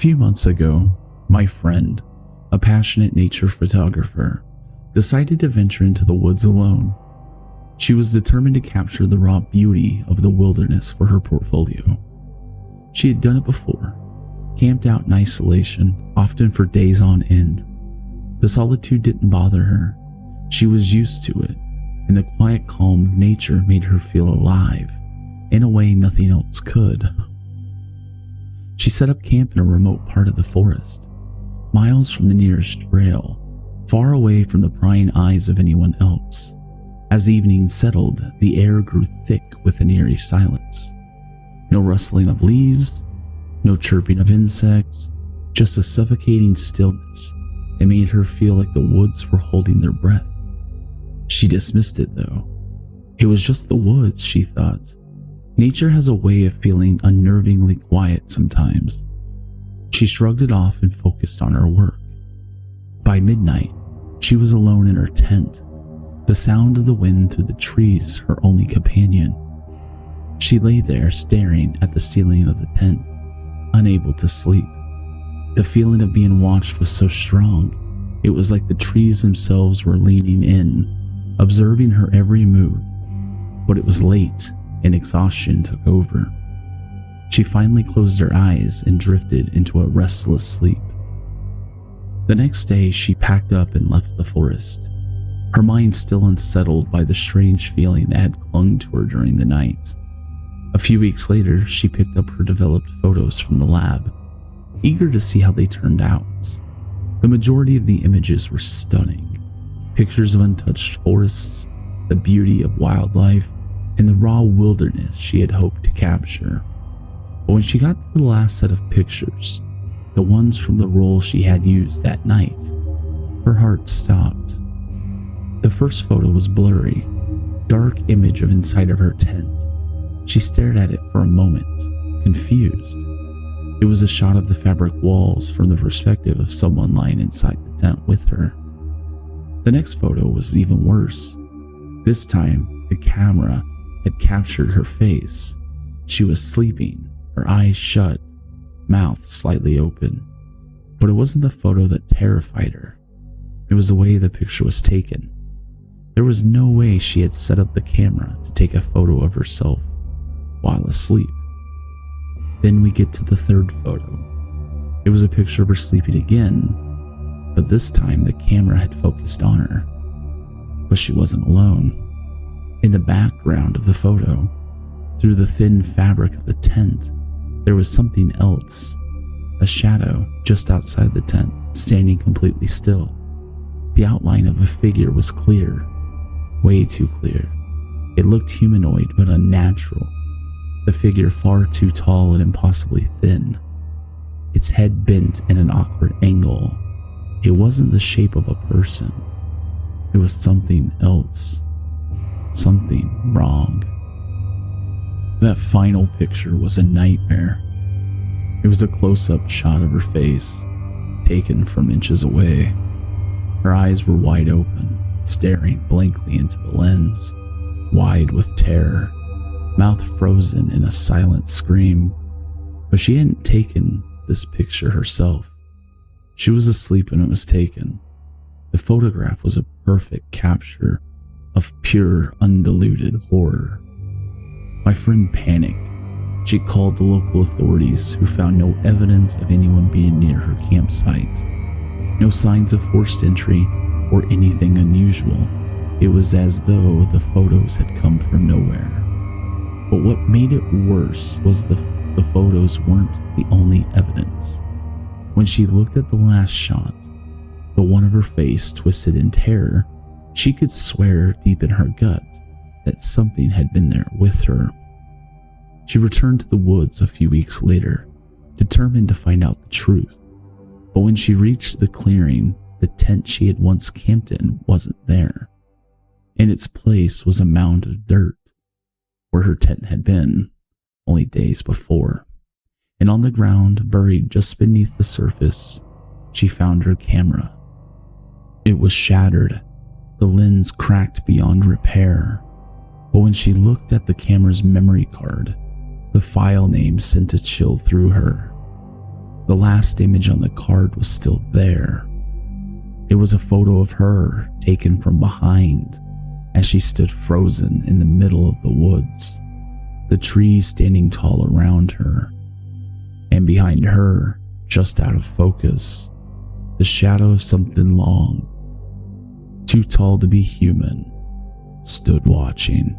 few months ago, my friend, a passionate nature photographer, decided to venture into the woods alone. She was determined to capture the raw beauty of the wilderness for her portfolio. She had done it before, camped out in isolation, often for days on end. The solitude didn't bother her. She was used to it, and the quiet calm of nature made her feel alive in a way nothing else could. She set up camp in a remote part of the forest, miles from the nearest trail, far away from the prying eyes of anyone else. As the evening settled, the air grew thick with an eerie silence. No rustling of leaves, no chirping of insects, just a suffocating stillness that made her feel like the woods were holding their breath. She dismissed it though. It was just the woods, she thought. Nature has a way of feeling unnervingly quiet sometimes. She shrugged it off and focused on her work. By midnight, she was alone in her tent, the sound of the wind through the trees her only companion. She lay there staring at the ceiling of the tent, unable to sleep. The feeling of being watched was so strong, it was like the trees themselves were leaning in, observing her every move. But it was late, and exhaustion took over. She finally closed her eyes and drifted into a restless sleep. The next day, she packed up and left the forest, her mind still unsettled by the strange feeling that had clung to her during the night. A few weeks later, she picked up her developed photos from the lab, eager to see how they turned out. The majority of the images were stunning. Pictures of untouched forests, the beauty of wildlife, and the raw wilderness she had hoped to capture. But when she got to the last set of pictures, the ones from the roll she had used that night, her heart stopped. The first photo was blurry, dark image of inside of her tent. She stared at it for a moment, confused. It was a shot of the fabric walls from the perspective of someone lying inside the tent with her. The next photo was even worse. This time, the camera had captured her face. She was sleeping, her eyes shut, mouth slightly open. But it wasn't the photo that terrified her. It was the way the picture was taken. There was no way she had set up the camera to take a photo of herself while asleep. Then we get to the third photo. It was a picture of her sleeping again, but this time the camera had focused on her. But she wasn't alone. In the background of the photo, through the thin fabric of the tent, there was something else, a shadow just outside the tent, standing completely still. The outline of a figure was clear, way too clear. It looked humanoid but unnatural, the figure far too tall and impossibly thin, its head bent in an awkward angle. It wasn't the shape of a person. It was something else. Something wrong. That final picture was a nightmare. It was a close-up shot of her face, taken from inches away. Her eyes were wide open, staring blankly into the lens, wide with terror, mouth frozen in a silent scream. But she hadn't taken this picture herself. She was asleep when it was taken. The photograph was a perfect capture of pure, undiluted horror. My friend panicked. She called the local authorities, who found no evidence of anyone being near her campsite. No signs of forced entry or anything unusual. It was as though the photos had come from nowhere. But what made it worse was the photos weren't the only evidence. When she looked at the last shot, the one of her face twisted in terror, she could swear deep in her gut that something had been there with her. She returned to the woods a few weeks later, determined to find out the truth. But when she reached the clearing, the tent she had once camped in wasn't there. In its place was a mound of dirt, where her tent had been only days before. And on the ground, buried just beneath the surface, she found her camera. It was shattered, the lens cracked beyond repair. But when she looked at the camera's memory card, the file name sent a chill through her. The last image on the card was still there. It was a photo of her taken from behind as she stood frozen in the middle of the woods, the trees standing tall around her, and behind her, just out of focus, the shadow of something long, too tall to be human, stood watching.